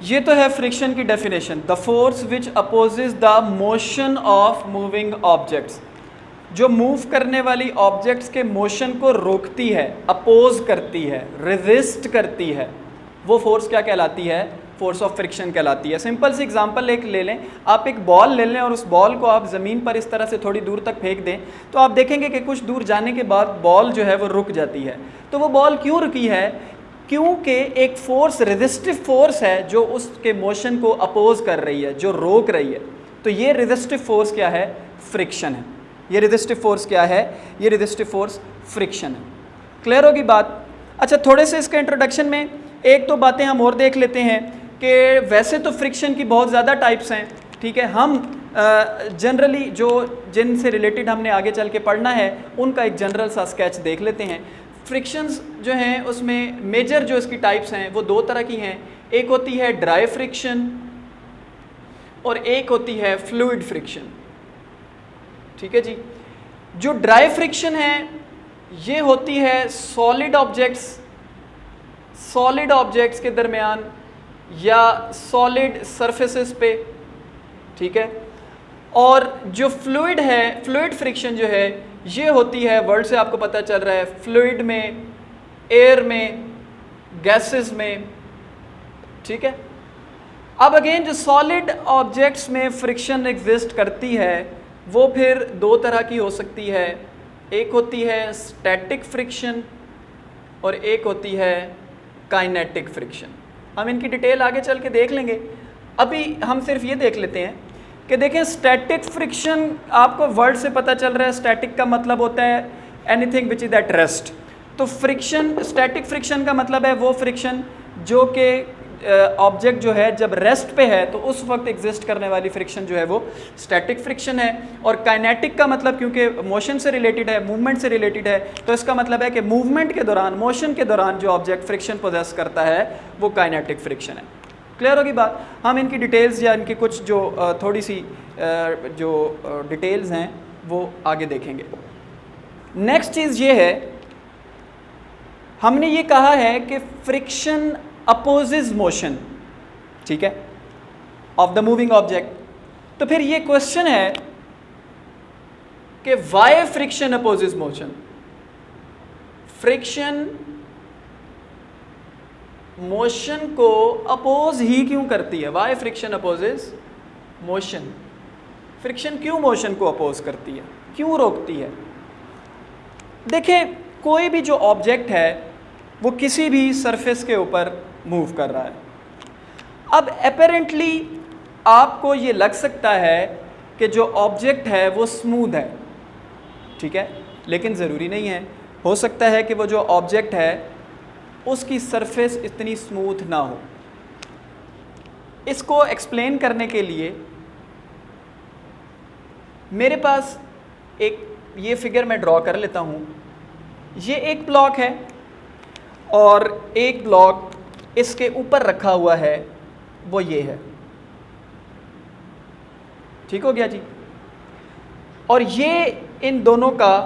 ये तो है फ्रिक्शन की definition, the force which opposes the motion of moving objects, जो मूव करने वाली ऑब्जेक्ट्स के मोशन को रोकती है, अपोज करती है, रेजिस्ट करती है, वो फोर्स क्या कहलाती है? फोर्स ऑफ फ्रिक्शन कहलाती है। सिंपल सी एग्जांपल एक ले लें, आप एक बॉल ले लें और उस बॉल को आप ज़मीन पर इस तरह से थोड़ी दूर तक फेंक दें, तो आप देखेंगे कि कुछ दूर जाने के बाद बॉल जो है वो रुक जाती है। तो वो बॉल क्यों रुकी है? क्योंकि एक फोर्स, रेजिस्टिव फोर्स है जो उसके मोशन को अपोज कर रही है, जो रोक रही है। तो ये रेजिस्टिव फोर्स क्या है? फ्रिक्शन है। ये रेजिस्टिव फोर्स क्या है? ये रेजिस्टिव फोर्स फ्रिक्शन है। क्लियर होगी बात? अच्छा, थोड़े से इसके इंट्रोडक्शन में एक तो बातें हम और देख लेते हैं कि वैसे तो फ्रिक्शन की बहुत ज़्यादा टाइप्स हैं, ठीक है। हम जनरली जो जिनसे रिलेटेड हमने आगे चल के पढ़ना है उनका एक जनरल सा स्केच देख लेते हैं। फ्रिक्शंस जो हैं उसमें मेजर जो इसकी टाइप्स हैं वो दो तरह की हैं। एक होती है ड्राई फ्रिक्शन और एक होती है फ्लूइड फ्रिक्शन, ठीक है जी। जो ड्राई फ्रिक्शन है ये होती है सॉलिड ऑब्जेक्ट्स के दरमियान या सॉलिड सरफेसेस पे, ठीक है। और जो फ्लूइड है, फ्लूइड फ्रिक्शन जो है ये होती है, वर्ड से आपको पता चल रहा है, फ्लूइड में, एयर में, गैसेस में, ठीक है। अब अगेन जो सॉलिड ऑब्जेक्ट्स में फ्रिक्शन एग्जिस्ट करती है वो फिर दो तरह की हो सकती है। एक होती है स्टैटिक फ्रिक्शन और एक होती है काइनेटिक फ्रिक्शन। हम इनकी डिटेल आगे चल के देख लेंगे, अभी हम सिर्फ ये देख लेते हैं कि देखें स्टैटिक फ्रिक्शन, आपको वर्ड से पता चल रहा है स्टैटिक का मतलब होता है anything which is at rest. तो फ्रिक्शन, स्टैटिक फ्रिक्शन का मतलब है वो फ्रिक्शन जो कि ऑब्जेक्ट जो है जब रेस्ट पे है तो उस वक्त एग्जिस्ट करने वाली फ्रिक्शन जो है वो स्टैटिक फ्रिक्शन है। और काइनेटिक का मतलब, क्योंकि मोशन से रिलेटेड है, मूवमेंट से रिलेटेड है, तो इसका मतलब है कि मूवमेंट के दौरान, मोशन के दौरान जो ऑब्जेक्ट फ्रिक्शन पोजेस करता है वो काइनेटिक फ्रिक्शन है। क्लियर होगी बात? हम इनकी डिटेल्स या इनकी कुछ जो थोड़ी सी जो डिटेल्स हैं वो आगे देखेंगे। नेक्स्ट चीज़ ये है, हमने ये कहा है कि फ्रिक्शन अपोजेस मोशन, ठीक है, ऑफ द मूविंग ऑब्जेक्ट। तो फिर ये क्वेश्चन है कि why friction opposes motion? Friction motion को अपोज ही क्यों करती है? Why friction opposes motion? Friction क्यों मोशन को अपोज करती है, क्यों रोकती है? देखें, कोई भी जो ऑब्जेक्ट है वो किसी भी सरफेस के ऊपर मूव कर रहा है। अब अपेरेंटली आपको ये लग सकता है कि जो ऑब्जेक्ट है वो स्मूथ है, ठीक है, लेकिन ज़रूरी नहीं है। हो सकता है कि वो जो ऑब्जेक्ट है उसकी सरफेस इतनी स्मूथ ना हो। इसको एक्सप्लेन करने के लिए मेरे पास एक ये फिगर मैं ड्रॉ कर लेता हूँ। ये एक ब्लॉक है और एक ब्लॉक इसके ऊपर रखा हुआ है, वो ये है, ठीक हो गया जी। और ये इन दोनों का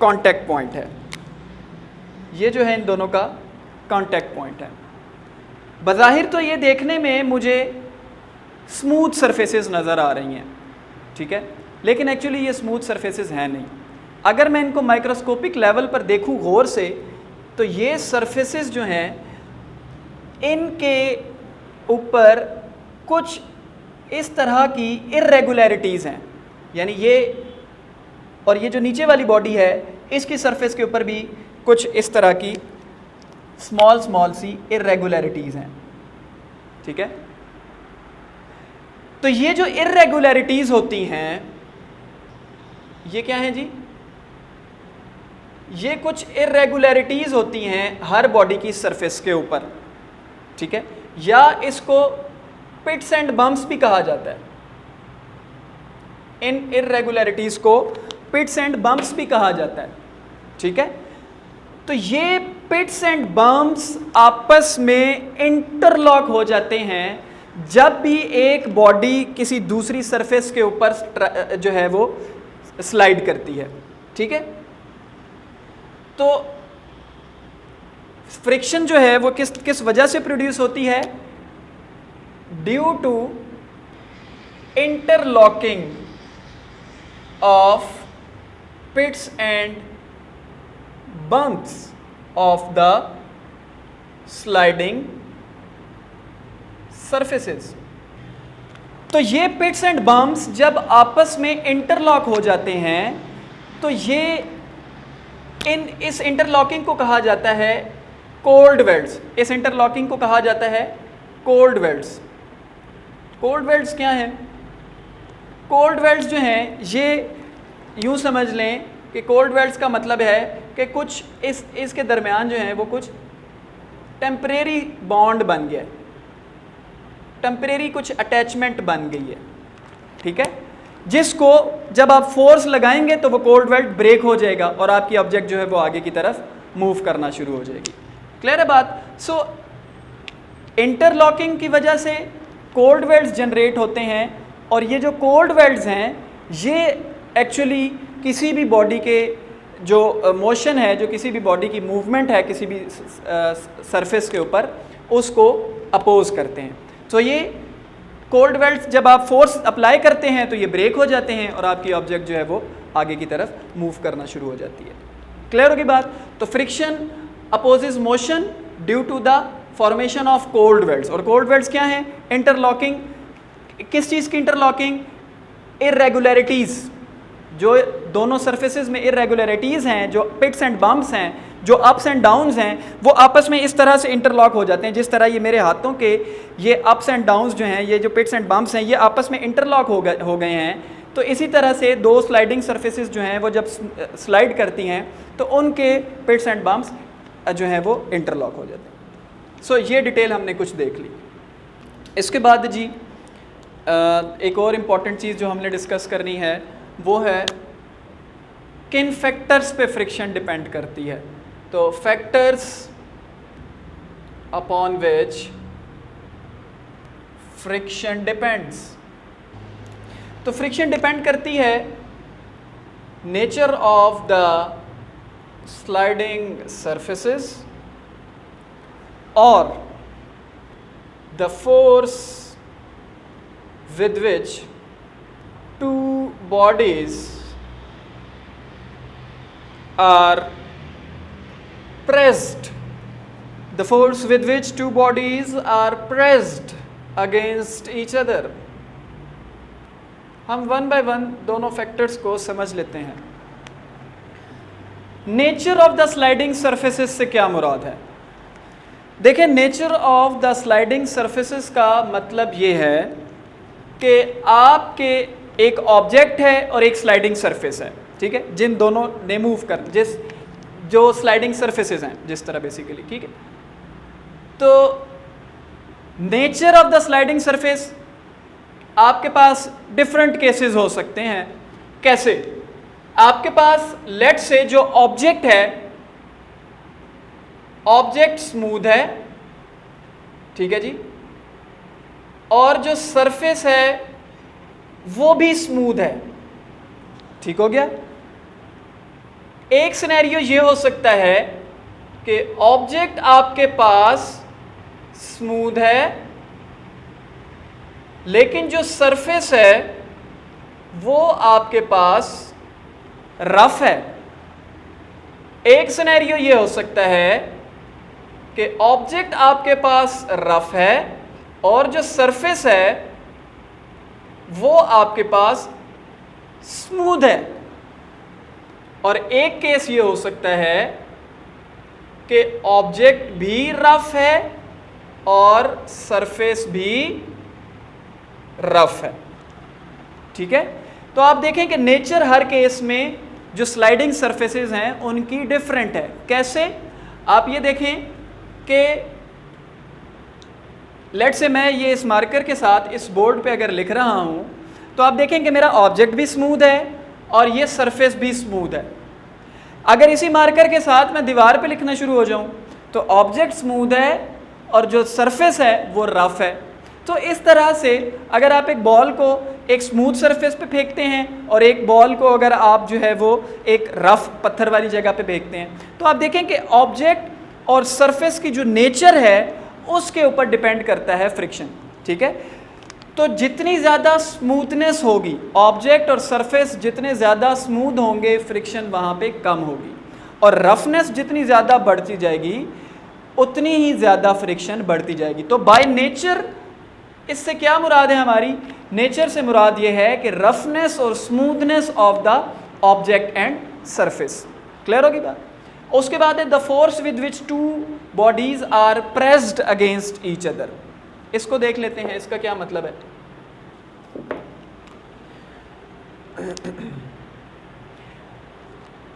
कांटेक्ट पॉइंट है, ये जो है इन दोनों का कांटेक्ट पॉइंट है। बज़ाहिर तो ये देखने में मुझे स्मूथ सरफेसेस नज़र आ रही हैं, ठीक है, लेकिन एक्चुअली ये स्मूथ सरफेसेस हैं नहीं। अगर मैं इनको माइक्रोस्कोपिक लेवल पर देखूं गौर से तो ये सरफेसेस जो हैं इनके ऊपर कुछ इस तरह की इर्रेगुलरिटीज़ हैं, यानी ये और ये जो नीचे वाली बॉडी है इसकी सरफेस के ऊपर भी कुछ इस तरह की स्मॉल सी इर्रेगुलरिटीज़ हैं, ठीक है। तो ये जो इर्रेगुलरिटीज़ होती हैं ये क्या है जी? ये कुछ इर्रेगुलरिटीज़ होती हैं हर बॉडी की सरफेस के ऊपर, ठीक है, या इसको पिट्स एंड बम्प्स भी कहा जाता है। इन इर्रेगुलरिटीज़ को पिट्स एंड बम्प्स भी कहा जाता है, ठीक है। तो ये पिट्स एंड बम्प्स आपस में इंटरलॉक हो जाते हैं जब भी एक बॉडी किसी दूसरी सरफेस के ऊपर जो है वो स्लाइड करती है, ठीक है। तो फ्रिक्शन जो है वो किस वजह से प्रोड्यूस होती है? Due to interlocking of pits and bumps of the sliding surfaces. तो ये पिट्स एंड बम्प्स जब आपस में इंटरलॉक हो जाते हैं तो ये इस इंटरलॉकिंग को कहा जाता है कोल्ड वेल्ड्स। इस इंटरलॉकिंग को कहा जाता है कोल्ड वेल्ड्स। कोल्ड वेल्ड्स क्या हैं? कोल्ड वेल्ड्स जो हैं ये यूँ समझ लें कि कोल्ड वेल्ड्स का मतलब है कि कुछ इसके दरमियान जो है वो कुछ टेम्परेरी बॉन्ड बन गया है, टेम्परेरी कुछ अटैचमेंट बन गई है, ठीक है, जिसको जब आप फोर्स लगाएंगे तो वो कोल्ड वेल्ड ब्रेक हो जाएगा और आपकी ऑब्जेक्ट जो है वो आगे की तरफ मूव करना शुरू हो जाएगी। क्लियर है बात? सो इंटरलॉकिंग की वजह से कोल्ड वेल्ड्स जनरेट होते हैं और ये जो कोल्ड वेल्ड्स हैं ये एक्चुअली किसी भी बॉडी के जो मोशन है, जो किसी भी बॉडी की मूवमेंट है किसी भी सरफेस के ऊपर, उसको अपोज करते हैं। तो ये कोल्ड वेल्ड्स जब आप फोर्स अप्लाई करते हैं तो ये ब्रेक हो जाते हैं और आपकी ऑब्जेक्ट जो है वो आगे की तरफ मूव करना शुरू हो जाती है। क्लियर होगी बात? तो friction opposes motion due to the formation of cold welds. और कोल्ड वेल्ड्स क्या हैं? इंटरलॉकिंग। किस चीज़ की इंटरलॉकिंग? इरेगुलरिटीज़। जो दोनों सरफेसेस में इरेगुलरिटीज़ हैं, जो पिट्स एंड बम्प्स हैं, जो अप्स एंड डाउन्स हैं, वो आपस में इस तरह से इंटरलॉक हो जाते हैं जिस तरह ये मेरे हाथों के ये अप्स एंड डाउन्स जो हैं, ये जो पिट्स एंड बम्प्स हैं, ये आपस में इंटरलॉक हो गए हैं। तो इसी तरह से दो स्लाइडिंग सरफेसेस जो हैं वो जब स्लाइड करती हैं तो उनके पिट्स एंड बम्प्स जो हैं वो इंटरलॉक हो जाते हैं। सो ये डिटेल हमने कुछ देख ली। इसके बाद जी एक और इम्पॉर्टेंट चीज़ जो हमने डिस्कस करनी है वो है किन फैक्टर्स पे फ्रिक्शन डिपेंड करती है। तो factors upon which friction depends. तो फ्रिक्शन डिपेंड करती है nature of the sliding surfaces और the force with which two bodies are pressed, the force with which two bodies are pressed against each other। हम one by one दोनों factors को समझ लेते हैं। Nature of the sliding surfaces से क्या मुराद है? देखें, nature of the sliding surfaces का मतलब ये है कि आपके एक ऑब्जेक्ट है और एक स्लाइडिंग सरफेस है, ठीक है, जिन दोनों ने मूव कर जो स्लाइडिंग सरफेसेस हैं जिस तरह बेसिकली, ठीक है। तो nature of the sliding surface आपके पास डिफरेंट केसेस हो सकते हैं। कैसे? आपके पास लेट से जो ऑब्जेक्ट है, ऑब्जेक्ट स्मूथ है, ठीक है जी, और जो सरफेस है वो भी स्मूथ है, ठीक हो गया। एक सिनेरियो ये हो सकता है कि ऑब्जेक्ट आपके पास स्मूथ है लेकिन जो सरफेस है वो आपके पास रफ है। एक सिनेरियो ये हो सकता है कि ऑब्जेक्ट आपके पास रफ है और जो सरफेस है वो आपके पास स्मूथ है। और एक केस ये हो सकता है कि ऑब्जेक्ट भी रफ है और सरफेस भी रफ है, ठीक है। तो आप देखें कि नेचर हर केस में जो स्लाइडिंग सरफेसेस हैं उनकी डिफरेंट है। कैसे? आप ये देखें कि लेट से मैं ये इस मार्कर के साथ इस बोर्ड पे अगर लिख रहा हूँ तो आप देखें कि मेरा ऑब्जेक्ट भी स्मूथ है और ये सरफेस भी स्मूथ है। अगर इसी मार्कर के साथ मैं दीवार पे लिखना शुरू हो जाऊँ तो ऑब्जेक्ट स्मूथ है और जो सरफेस है वो रफ है। तो इस तरह से अगर आप एक बॉल को एक स्मूथ सरफेस पे फेंकते हैं और एक बॉल को अगर आप जो है वो एक रफ पत्थर वाली जगह पे फेंकते हैं तो आप देखें कि ऑब्जेक्ट और सरफेस की जो नेचर है उसके ऊपर डिपेंड करता है फ्रिक्शन, ठीक है। तो जितनी ज़्यादा स्मूथनेस होगी, ऑब्जेक्ट और सरफेस जितने ज़्यादा स्मूथ होंगे, फ्रिक्शन वहाँ पे कम होगी, और रफनेस जितनी ज़्यादा बढ़ती जाएगी उतनी ही ज़्यादा फ्रिक्शन बढ़ती जाएगी। तो बाय नेचर इससे क्या मुराद है हमारी? नेचर से मुराद ये है कि रफनेस और smoothness of the object and surface. Clear होगी बात? उसके बाद है the force with which two bodies are pressed against each other. इसको देख लेते हैं, इसका क्या मतलब है।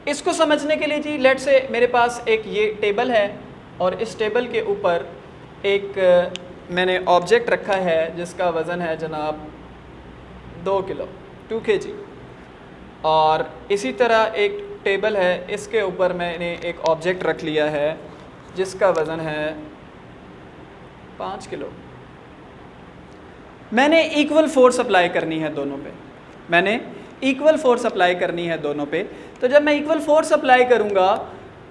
इसको समझने के लिए जी लेट से मेरे पास एक ये टेबल है और इस टेबल के ऊपर एक मैंने ऑब्जेक्ट रखा है जिसका वज़न है जनाब 2 किलो 2 kg, और इसी तरह एक टेबल है, इसके ऊपर मैंने एक ऑब्जेक्ट रख लिया है जिसका वज़न है 5 किलो। मैंने इक्वल फोर्स अप्लाई करनी है दोनों पे, मैंने इक्वल फोर्स अप्लाई करनी है दोनों पे। तो जब मैं इक्वल फोर्स अप्लाई करूँगा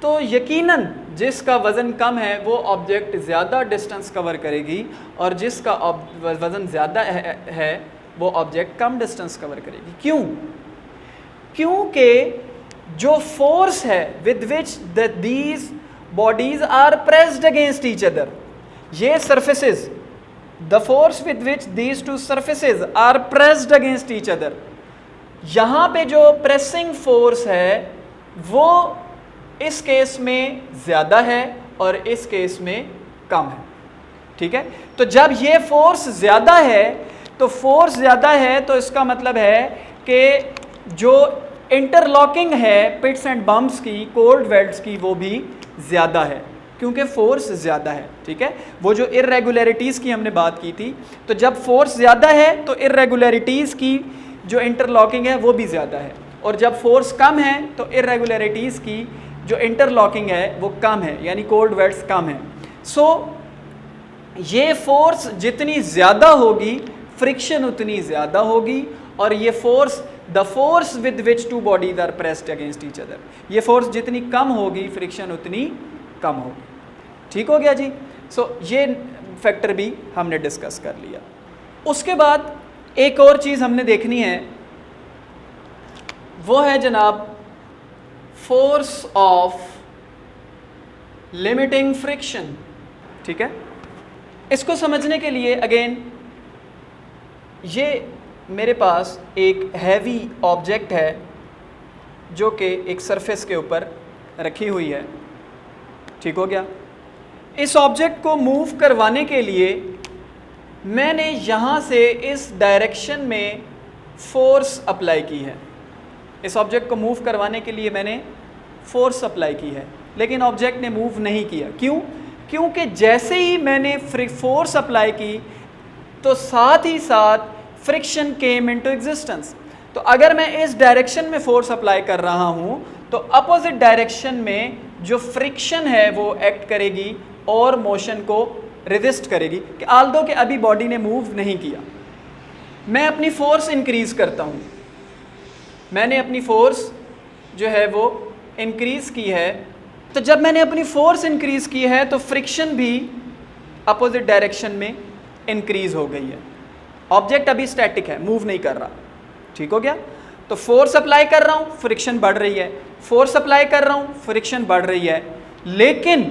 तो यकीनन जिसका वज़न कम है वो ऑब्जेक्ट ज़्यादा डिस्टेंस कवर करेगी, और जिसका वज़न ज़्यादा है वो ऑब्जेक्ट कम डिस्टेंस कवर करेगी। क्यों? क्योंकि जो फोर्स है with which these bodies are pressed against each other, ये surfaces, the force with which these two surfaces are pressed against each other, यहाँ पे जो प्रेसिंग फोर्स है वो इस केस में ज़्यादा है और इस केस में कम है। ठीक है, तो जब ये फोर्स ज़्यादा है तो फोर्स ज़्यादा है तो इसका मतलब है कि जो इंटरलॉकिंग है पिट्स एंड बम्प्स की, कोल्ड वेल्ड्स की, वो भी ज़्यादा है क्योंकि फोर्स ज़्यादा है। ठीक है, वो जो इर्रेगुलरिटीज़ की हमने बात की थी, तो जब फोर्स ज़्यादा है तो इर्रेगुलरिटीज़ की जो इंटरलॉकिंग है वो भी ज़्यादा है, और जब फोर्स कम है तो इर्रेगुलरिटीज़ की जो इंटरलॉकिंग है वो कम है, यानी कोल्ड वेल्ड्स कम है। सो ये फोर्स जितनी ज़्यादा होगी फ्रिक्शन उतनी ज़्यादा होगी, और ये force the force with which two bodies are pressed against each other, ये फोर्स जितनी कम होगी फ्रिक्शन उतनी कम होगी। ठीक हो गया जी। सो ये फैक्टर भी हमने डिस्कस कर लिया। उसके बाद एक और चीज़ हमने देखनी है, वो है जनाब फोर्स ऑफ लिमिटिंग फ्रिक्शन। ठीक है, इसको समझने के लिए अगेन ये मेरे पास एक हैवी ऑब्जेक्ट है जो कि एक सरफेस के ऊपर रखी हुई है। ठीक हो गया। इस ऑब्जेक्ट को मूव करवाने के लिए मैंने यहाँ से इस डायरेक्शन में फोर्स अप्लाई की है। इस ऑब्जेक्ट को मूव करवाने के लिए मैंने फोर्स अप्लाई की है, लेकिन ऑब्जेक्ट ने मूव नहीं किया। क्यों? क्योंकि जैसे ही मैंने फोर्स अप्लाई की तो साथ ही साथ फ्रिक्शन केम इनटू एग्जिस्टेंस। तो अगर मैं इस डायरेक्शन में फोर्स अप्लाई कर रहा हूँ तो अपोजिट डायरेक्शन में जो फ्रिक्शन है वो एक्ट करेगी और मोशन को रेजिस्ट करेगी कि आल्दो कि अभी बॉडी ने मूव नहीं किया। मैं अपनी फोर्स इंक्रीज़ करता हूँ, मैंने अपनी फोर्स जो है वो इंक्रीज़ की है, तो जब मैंने अपनी फोर्स इंक्रीज़ की है तो फ्रिक्शन भी अपोजिट डायरेक्शन में इंक्रीज़ हो गई है। ऑब्जेक्ट अभी स्टैटिक है, मूव नहीं कर रहा। ठीक हो गया। तो फोर्स अप्लाई कर रहा हूँ, फ्रिक्शन बढ़ रही है, फोर्स अप्लाई कर रहा हूँ, फ्रिक्शन बढ़ रही है, लेकिन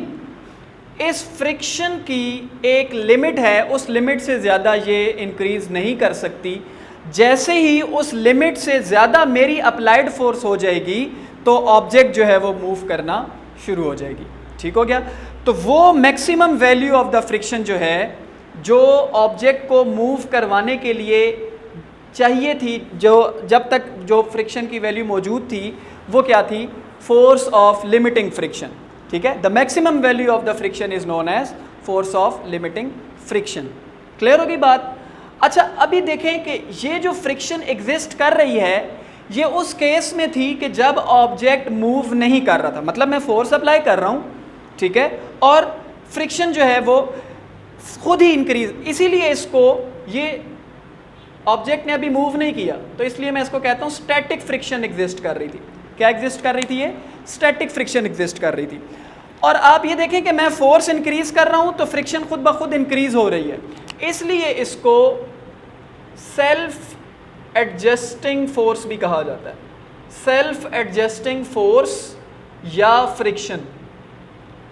इस फ्रिक्शन की एक लिमिट है, उस लिमिट से ज़्यादा ये इंक्रीज़ नहीं कर सकती। जैसे ही उस लिमिट से ज़्यादा मेरी अप्लाइड फोर्स हो जाएगी तो ऑब्जेक्ट जो है वो मूव करना शुरू हो जाएगी। ठीक हो गया। तो वो maximum value of the friction जो है, जो ऑब्जेक्ट को मूव करवाने के लिए चाहिए थी, जो जब तक जो फ्रिक्शन की वैल्यू मौजूद थी, वो क्या थी? Force of limiting friction. ठीक है, the maximum value of the friction is known as force of limiting friction. Clear होगी बात? अच्छा, अभी देखें कि ये जो फ्रिक्शन एग्जिस्ट कर रही है ये उस केस में थी कि जब ऑब्जेक्ट मूव नहीं कर रहा था, मतलब मैं फोर्स अप्लाई कर रहा हूँ, ठीक है, और फ्रिक्शन जो है वो खुद ही इंक्रीज, इसीलिए इसको, ये ऑब्जेक्ट ने अभी मूव नहीं किया तो इसलिए मैं इसको कहता हूँ स्टैटिक फ्रिक्शन एग्जिस्ट कर रही थी। क्या एग्जिस्ट कर रही थी? ये स्टैटिक फ्रिक्शन एग्जिस्ट कर रही थी। और आप ये देखें कि मैं फोर्स इंक्रीज कर रहा हूं तो फ्रिक्शन खुद ब खुद इंक्रीज हो रही है, इसलिए इसको सेल्फ एडजस्टिंग फोर्स भी कहा जाता है। सेल्फ एडजस्टिंग फोर्स या फ्रिक्शन,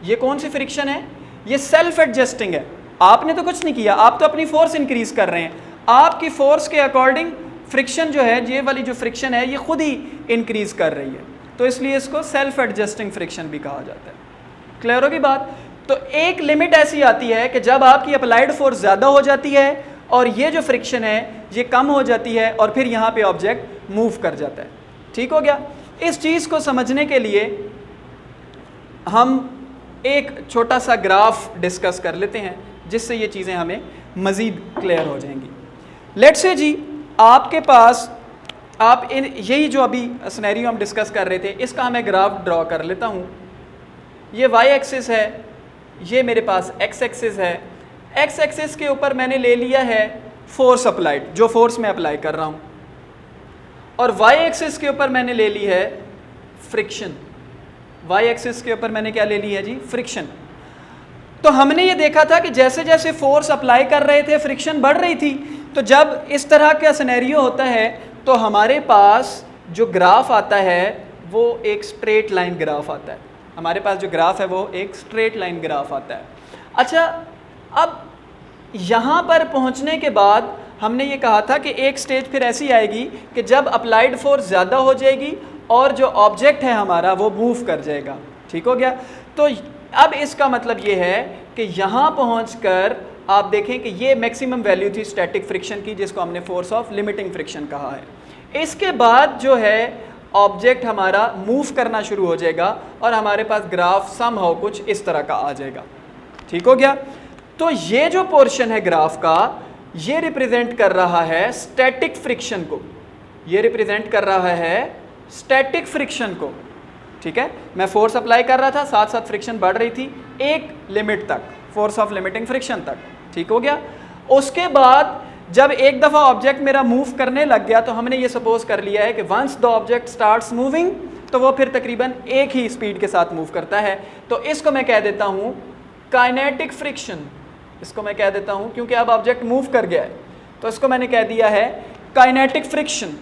ये कौन सी फ्रिक्शन है? ये सेल्फ एडजस्टिंग है। आपने तो कुछ नहीं किया, आप तो अपनी फोर्स इंक्रीज कर रहे हैं, आपकी फोर्स के अकॉर्डिंग फ्रिक्शन जो है, ये वाली जो फ्रिक्शन है, ये खुद ही इंक्रीज कर रही है, तो इसलिए इसको सेल्फ एडजस्टिंग फ्रिक्शन भी कहा जाता है। क्लियर होगी बात? तो एक लिमिट ऐसी आती है कि जब आपकी अप्लाइड फोर्स ज़्यादा हो जाती है और ये जो फ्रिक्शन है ये कम हो जाती है और फिर यहाँ पे ऑब्जेक्ट मूव कर जाता है। ठीक हो गया? इस चीज़ को समझने के लिए हम एक छोटा सा ग्राफ डिस्कस कर लेते हैं जिससे ये चीज़ें हमें मज़ीद क्लियर हो जाएंगी। लेट्स से जी आपके पास यही जो अभी सिनेरियो हम डिस्कस कर रहे थे, इसका मैं ग्राफ ड्रॉ कर लेता हूँ। ये y एक्सिस है, ये मेरे पास x एक्सिस है। x एक्सिस के ऊपर मैंने ले लिया है फोर्स अप्लाइड, जो फोर्स मैं अप्लाई कर रहा हूँ, और y एक्सिस के ऊपर मैंने ले ली है फ्रिक्शन। y एक्सिस के ऊपर मैंने क्या ले ली है जी? फ्रिक्शन। तो हमने ये देखा था कि जैसे जैसे फोर्स अप्लाई कर रहे थे फ्रिक्शन बढ़ रही थी। तो जब इस तरह का सिनेरियो होता है तो हमारे पास जो ग्राफ आता है वो एक स्ट्रेट लाइन ग्राफ आता है। हमारे पास जो ग्राफ है वो एक स्ट्रेट लाइन ग्राफ आता है। अच्छा, अब यहाँ पर पहुँचने के बाद हमने ये कहा था कि एक स्टेज फिर ऐसी आएगी कि जब अप्लाइड फोर्स ज़्यादा हो जाएगी और जो ऑब्जेक्ट है हमारा वो मूव कर जाएगा। ठीक हो गया? तो अब इसका मतलब ये है कि यहाँ पहुँचकर आप देखें कि ये मैक्सिमम वैल्यू थी स्टैटिक फ्रिक्शन की, जिसको हमने फोर्स ऑफ लिमिटिंग फ्रिक्शन कहा है। इसके बाद जो है ऑब्जेक्ट हमारा मूव करना शुरू हो जाएगा और हमारे पास ग्राफ समहाउ कुछ इस तरह का आ जाएगा। ठीक हो गया? तो ये जो पोर्शन है ग्राफ का, ये रिप्रेजेंट कर रहा है स्टैटिक फ्रिक्शन को, ये रिप्रेजेंट कर रहा है स्टैटिक फ्रिक्शन को। ठीक है? मैं फोर्स अप्लाई कर रहा था, साथ साथ फ्रिक्शन बढ़ रही थी एक लिमिट तक, फोर्स ऑफ लिमिटिंग फ्रिक्शन तक। ठीक हो गया? उसके बाद जब एक दफ़ा ऑब्जेक्ट मेरा मूव करने लग गया तो हमने ये सपोज कर लिया है कि once the object starts moving तो वो फिर तकरीबन एक ही स्पीड के साथ मूव करता है। तो इसको मैं कह देता हूँ काइनेटिक फ्रिक्शन। इसको मैं कह देता हूँ, क्योंकि अब ऑब्जेक्ट मूव कर गया है तो इसको मैंने कह दिया है काइनेटिक फ्रिक्शन।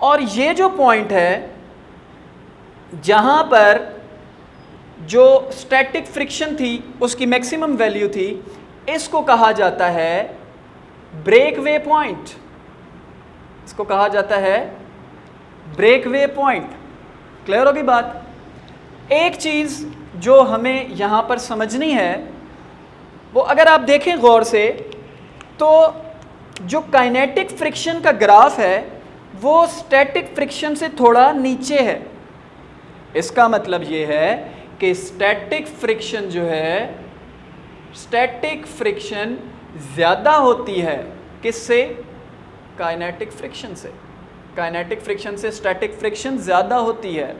और ये जो पॉइंट है जहाँ पर जो स्टैटिक फ्रिक्शन थी उसकी मैक्सिमम वैल्यू थी, इसको कहा जाता है ब्रेकवे पॉइंट। इसको कहा जाता है ब्रेकवे पॉइंट। क्लियर होगी बात? एक चीज़ जो हमें यहाँ पर समझनी है वो, अगर आप देखें गौर से, तो जो काइनेटिक फ्रिक्शन का ग्राफ है वो स्टैटिक फ्रिक्शन से थोड़ा नीचे है। इसका मतलब ये है कि स्टैटिक फ्रिक्शन जो है, स्टैटिक फ्रिक्शन ज़्यादा होती है किससे? काइनेटिक फ्रिक्शन से। काइनेटिक फ्रिक्शन से स्टैटिक फ्रिक्शन ज़्यादा होती है।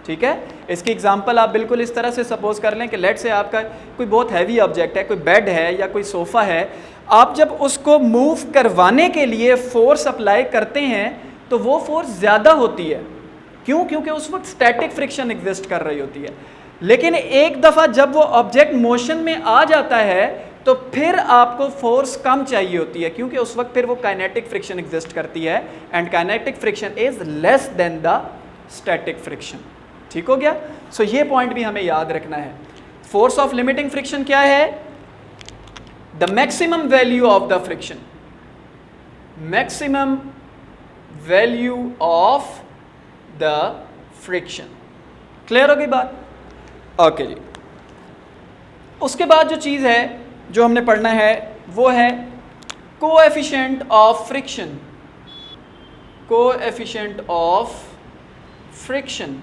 ठीक है? इसकी एग्जांपल आप बिल्कुल इस तरह से सपोज कर लें कि लेट से आपका कोई बहुत हैवी ऑब्जेक्ट है, कोई बेड है या कोई सोफ़ा है, आप जब उसको मूव करवाने के लिए फोर्स अप्लाई करते हैं तो वो फोर्स ज़्यादा होती है। क्यों? क्योंकि उस वक्त स्टैटिक फ्रिक्शन एग्जिस्ट कर रही होती है। लेकिन एक दफ़ा जब वो ऑब्जेक्ट मोशन में आ जाता है तो फिर आपको फोर्स कम चाहिए होती है, क्योंकि उस वक्त फिर वो काइनेटिक फ्रिक्शन एग्जिस्ट करती है, and kinetic friction is less than the static friction. ठीक हो गया? सो ये पॉइंट भी हमें याद रखना है। फोर्स ऑफ लिमिटिंग फ्रिक्शन क्या है? The maximum value of the friction, maximum value of the friction. Clear हो गई बात? ओके जी। उसके बाद जो चीज़ है जो हमने पढ़ना है वो है coefficient of friction. Coefficient of friction.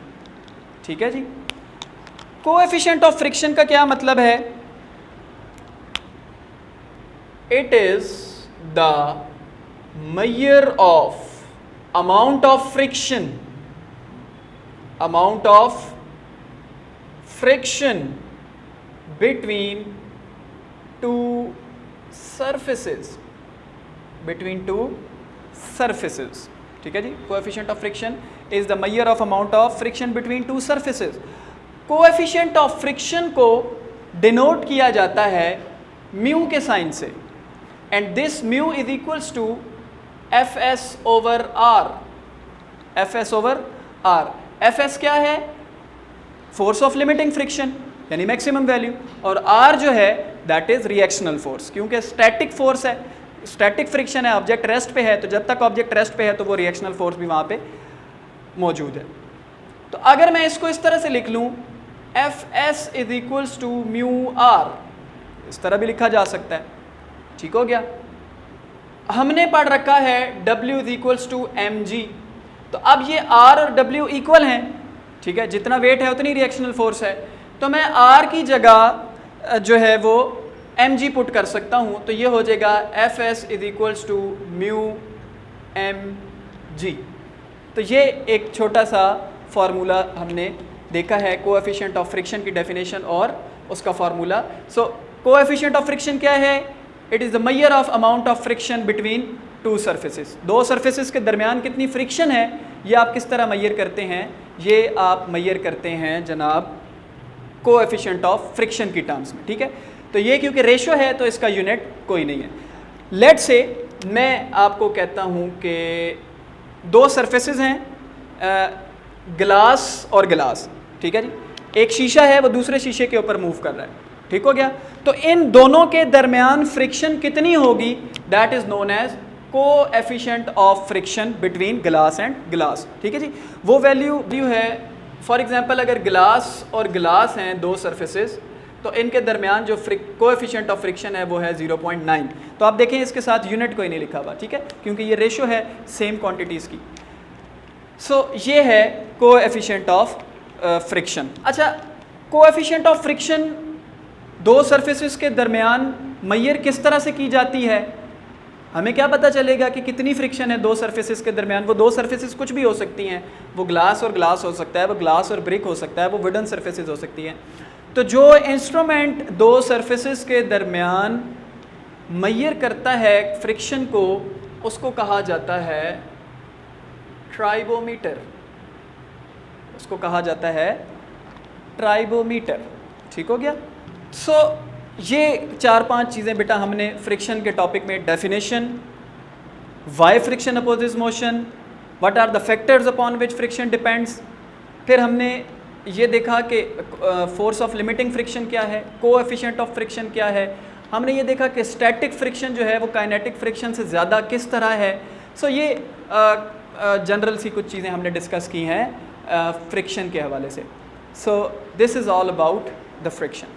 ठीक है जी? कोएफिशिएंट ऑफ फ्रिक्शन का क्या मतलब है? It is the measure of amount of friction, amount of friction between two surfaces, between two surfaces. ठीक है जी? coefficient of friction is the measure of amount of friction between two surfaces. Coefficient of friction को denote किया जाता है mu के sign से, and this mu is equals to F S over R. F S over R, F S क्या है? Force of limiting friction यानी maximum value, और आर जो है दैट इज रिएक्शनल फोर्स, क्योंकि स्टैटिक फोर्स है, स्टैटिक फ्रिक्शन है, object rest पे है, तो जब तक ऑब्जेक्ट रेस्ट पे है तो वो रिएक्शनल फोर्स भी वहाँ पे मौजूद है। तो अगर मैं इसको इस तरह से लिख लूँ F S is equals to mu R, इस तरह भी लिखा जा सकता है, ठीक हो गया। हमने पढ़ रखा है W is equals to M G, तो अब ये R और W इक्वल हैं, ठीक है, जितना वेट है उतनी रिएक्शनल फोर्स है, तो मैं R की जगह जो है वो mg पुट कर सकता हूँ, तो ये हो जाएगा F S is equals to mu M G. तो ये एक छोटा सा फार्मूला हमने देखा है कोएफिशिएंट ऑफ फ्रिक्शन की डेफिनेशन और उसका formula. So coefficient of friction क्या है? It is the measure of amount of friction between two surfaces. दो सर्फेसिस के दरमियान कितनी फ्रिक्शन है, ये आप किस तरह मेजर करते हैं? ये आप मेजर करते हैं जनाब कोएफिशिएंट ऑफ फ्रिक्शन की टर्म्स में, ठीक है। तो ये क्योंकि रेशो है तो इसका यूनिट कोई नहीं है। लेट से मैं आपको कहता हूँ कि दो सर्फेसिस हैं, ग्लास और ग्लास, ठीक है जी, एक शीशा है वो दूसरे शीशे के ऊपर मूव कर रहा है, ठीक हो गया। तो इन दोनों के दरमियान फ्रिक्शन कितनी होगी? That is known as coefficient of friction between glass and glass, ठीक है जी। वो वैल्यू है, फॉर एग्जांपल अगर ग्लास और ग्लास हैं दो सर्फेसिस, तो इनके दरमियान जो कोएफिशिएंट ऑफ फ्रिक्शन है वो है 0.9। तो आप देखें इसके साथ यूनिट कोई नहीं लिखा हुआ, ठीक है, क्योंकि ये रेशो है सेम क्वांटिटीज़ की। सो ये है कोएफिशिएंट ऑफ फ्रिक्शन। अच्छा, कोएफिशिएंट ऑफ फ्रिक्शन दो सर्फेसिस के दरमियान मेजर किस तरह से की जाती है? हमें क्या पता चलेगा कि कितनी फ्रिक्शन है दो सर्फेसिस के दरमियान? वो दो सर्फेसिस कुछ भी हो सकती हैं, वो ग्लास और ग्लास हो सकता है, वो ग्लास और ब्रिक हो सकता है, वो वुडन सर्फेसिस हो सकती हैं। तो जो इंस्ट्रूमेंट दो सर्फेसिस के दरमियान मेजर करता है फ्रिक्शन को, उसको कहा जाता है ट्राइबोमीटर, उसको कहा जाता है ट्राइबोमीटर, ठीक हो गया। सो ये 4-5 चीज़ें बेटा हमने फ्रिक्शन के टॉपिक में, definition, why friction opposes motion, what are the factors upon which friction depends, फिर हमने ये देखा कि फोर्स ऑफ लिमिटिंग फ्रिक्शन क्या है, कोएफिशिएंट ऑफ फ्रिक्शन क्या है, हमने ये देखा कि स्टैटिक फ्रिक्शन जो है वो काइनेटिक फ्रिक्शन से ज़्यादा किस तरह है। सो ये जनरल सी कुछ चीज़ें हमने डिस्कस की हैं फ्रिक्शन के हवाले से। So this is all about the friction.